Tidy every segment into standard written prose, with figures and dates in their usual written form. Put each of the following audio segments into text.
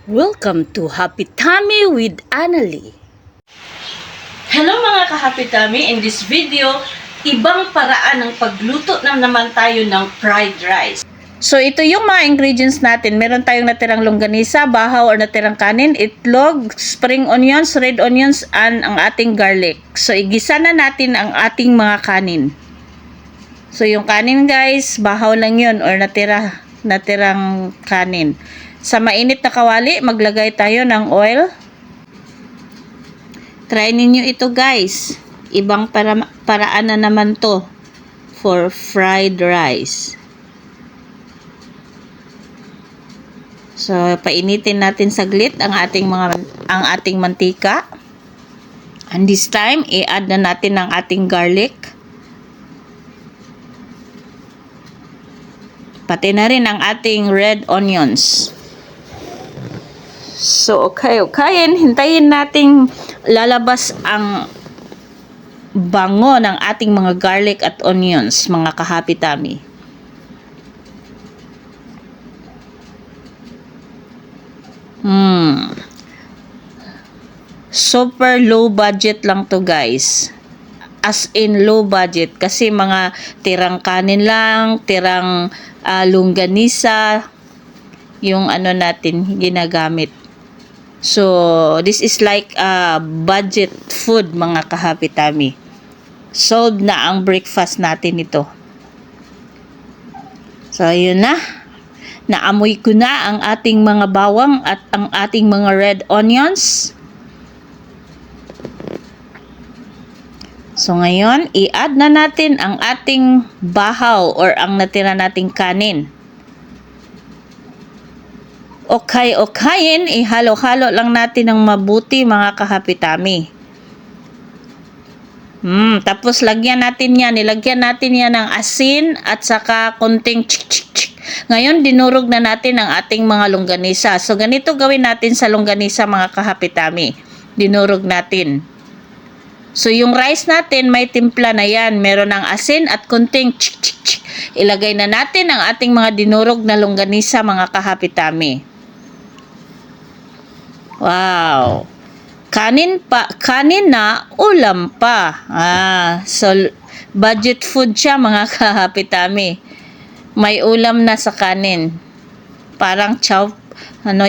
Welcome to Happy Tummy with Annalie. Hello mga ka-Happy Tummy! In this video, ibang paraan ng pagluto na naman tayo ng fried rice. So ito yung mga ingredients natin. Meron tayong natirang longganisa, bahaw or natirang kanin, itlog, spring onions, red onions, and ang ating garlic. So igisa na natin ang ating mga kanin. So yung kanin guys, bahaw lang yun or natirang kanin. Sa mainit na kawali, maglagay tayo ng oil. Try ninyo ito guys. Ibang paraan na naman to for fried rice. So, painitin natin saglit ang ating mantika. And this time, i-add na natin ang ating garlic. Pati na rin ang ating red onions. So, okay-okayin. Hintayin nating lalabas ang bango ng ating mga garlic at onions, mga ka-Happy Tummy. Super low budget lang to guys. As in low budget. Kasi mga tirang kanin lang, tirang longganisa, yung ano natin ginagamit. So, this is like budget food mga ka-Happy Tummy. Solved na ang breakfast natin ito. So, ayun na. Naamoy ko na ang ating mga bawang at ang ating mga red onions. So, ngayon, i-add na natin ang ating bahaw or ang natira nating kanin. Okay-okayin, ihalo-halo lang natin ng mabuti mga ka-Happy Tummy. Tapos lagyan natin yan, nilagyan natin yan ng asin at saka konting chik-chik-chik. Ngayon, dinurog na natin ang ating mga longganisa. So, ganito gawin natin sa longganisa mga ka-Happy Tummy. Dinurog natin. So, yung rice natin, may timpla na yan. Meron ng asin at konting chik-chik-chik. Ilagay na natin ang ating mga dinurog na longganisa mga ka-Happy Tummy. Wow. Kanin na, ulam pa. So budget food siya mga ka-Happy Tummy. May ulam na sa kanin. Parang chowpan.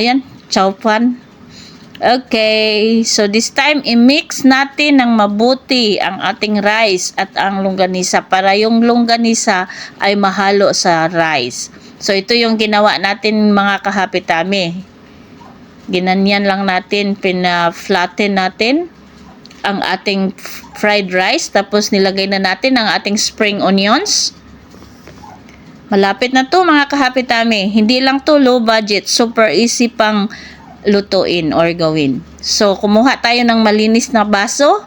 Okay, so this time i-mix natin ng mabuti ang ating rice at ang longganisa para yung longganisa ay mahalo sa rice. So ito yung ginawa natin mga ka-Happy Tummy. Ginanyan lang natin, pina-flatten natin ang ating fried rice. Tapos nilagay na natin ang ating spring onions. Malapit na to mga ka-Happy Tummy. Hindi lang to low budget. Super easy pang lutuin or gawin. So, kumuha tayo ng malinis na baso.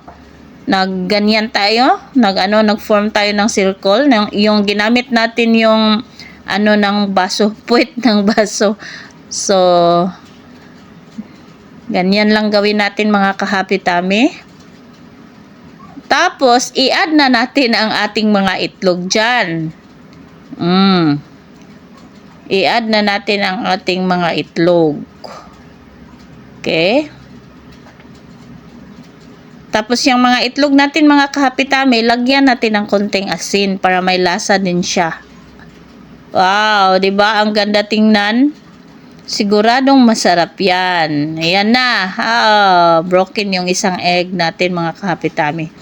Nagganyan tayo. Nag-form tayo ng circle. Yung ginamit natin yung ng baso. Puwet ng baso. So, ganyan lang gawin natin mga ka-Happy Tummy. Tapos, i-add na natin ang ating mga itlog dyan. I-add na natin ang ating mga itlog. Okay. Tapos, yung mga itlog natin mga ka-Happy Tummy, lagyan natin ng konting asin para may lasa din siya. Wow, 'di ba? Ang ganda tingnan. Siguradong masarap yan. Ayan na. Broken yung isang egg natin mga ka-Happy Tummy.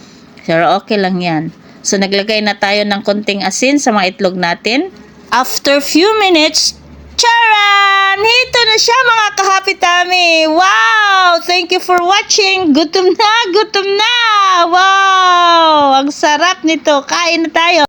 Pero okay lang yan. So, naglagay na tayo ng konting asin sa mga itlog natin. After few minutes, charan! Ito na siya mga ka-Happy Tummy. Wow! Thank you for watching. Gutom na, gutom na! Wow! Ang sarap nito. Kain na tayo.